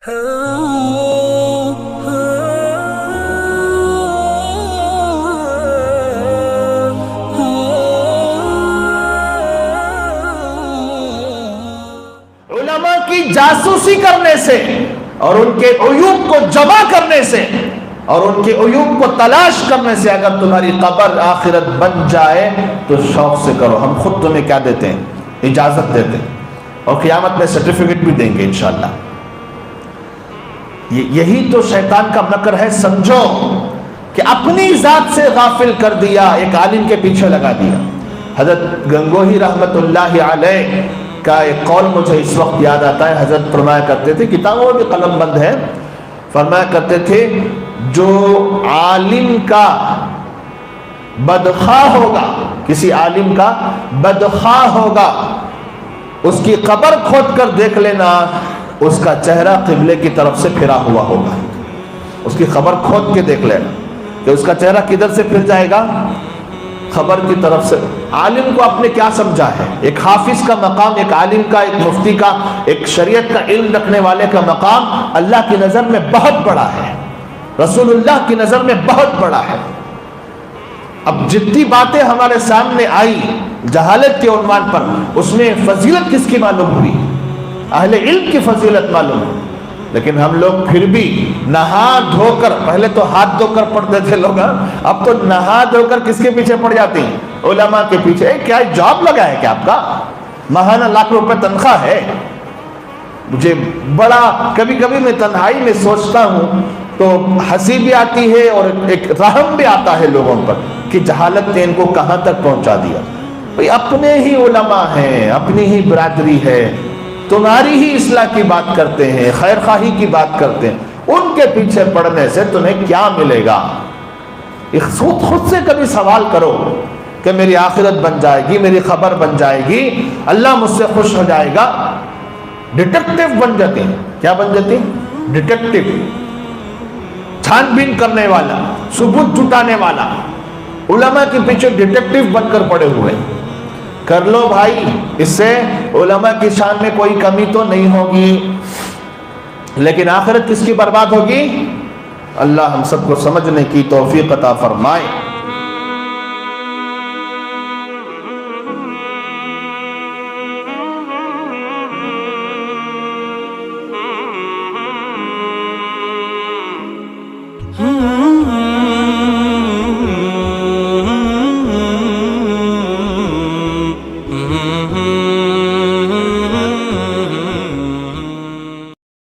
علماء کی جاسوسی کرنے سے اور ان کے عیوب کو جمع کرنے سے اور ان کے عیوب کو تلاش کرنے سے اگر تمہاری قبر آخرت بن جائے تو شوق سے کرو. ہم خود تمہیں کیا دیتے ہیں؟ اجازت دیتے ہیں، اور قیامت میں سرٹیفکیٹ بھی دیں گے انشاءاللہ. یہی تو شیطان کا مکر ہے. سمجھو کہ اپنی ذات سے غافل کر دیا، ایک عالم کے پیچھے لگا دیا. حضرت گنگوہی رحمت اللہ علیہ کا ایک قول مجھے اس وقت یاد آتا ہے. حضرت فرمایا کرتے تھے، کتابوں میں بھی قلم بند ہے، فرمایا کرتے تھے جو عالم کا بدخواہ ہوگا، کسی عالم کا بدخواہ ہوگا، اس کی قبر کھود کر دیکھ لینا، اس کا چہرہ قبلے کی طرف سے پھرا ہوا ہوگا. اس کی قبر کھود کے دیکھ لینا کہ اس کا چہرہ کدھر سے پھر جائے گا؟ خبر کی طرف سے. عالم کو آپ نے کیا سمجھا ہے؟ ایک حافظ کا مقام، ایک عالم کا، ایک مفتی کا، ایک شریعت کا علم رکھنے والے کا مقام اللہ کی نظر میں بہت بڑا ہے، رسول اللہ کی نظر میں بہت بڑا ہے. اب جتنی باتیں ہمارے سامنے آئی جہالت کے عنوان پر، اس میں فضیلت کس کی معلوم ہوئی؟ اہل علم کی فضیلت معلوم ہوئی. لیکن ہم لوگ پھر بھی نہا دھو کر، پہلے تو ہاتھ دھو کر پڑھتے تھے لوگ، اب تو نہا دھو کر کس کے پیچھے پڑ جاتے ہیں؟ علماء کے پیچھے. کیا جاب لگا ہے کیا آپ کا؟ ماہانہ لاکھ روپے تنخواہ ہے. مجھے بڑا کبھی کبھی میں تنہائی میں سوچتا ہوں تو ہنسی بھی آتی ہے اور ایک رحم بھی آتا ہے لوگوں پر کہ جہالت نے ان کو کہاں تک پہنچا دیا. بھئی اپنے ہی علماء ہیں، اپنی ہی برادری ہے، تمہاری ہی اصلاح کی بات کرتے ہیں، خیر خواہی کی بات کرتے ہیں، ان کے پیچھے پڑنے سے تمہیں کیا ملے گا؟ خود سے کبھی سوال کرو کہ میری آخرت بن جائے گی، میری خبر بن جائے گی، اللہ مجھ سے خوش ہو جائے گا. ڈیٹیکٹیو بن جاتے ہیں. کیا بن جاتے ہیں؟ ڈیٹیکٹیو، چھان بین کرنے والا، ثبوت جٹانے والا. علماء کے پیچھے ڈیٹیکٹیو بن کر پڑے ہوئے. کر لو بھائی، اس سے علماء کی شان میں کوئی کمی تو نہیں ہوگی، لیکن آخرت کس کی برباد ہوگی؟ اللہ ہم سب کو سمجھنے کی توفیق عطا فرمائے.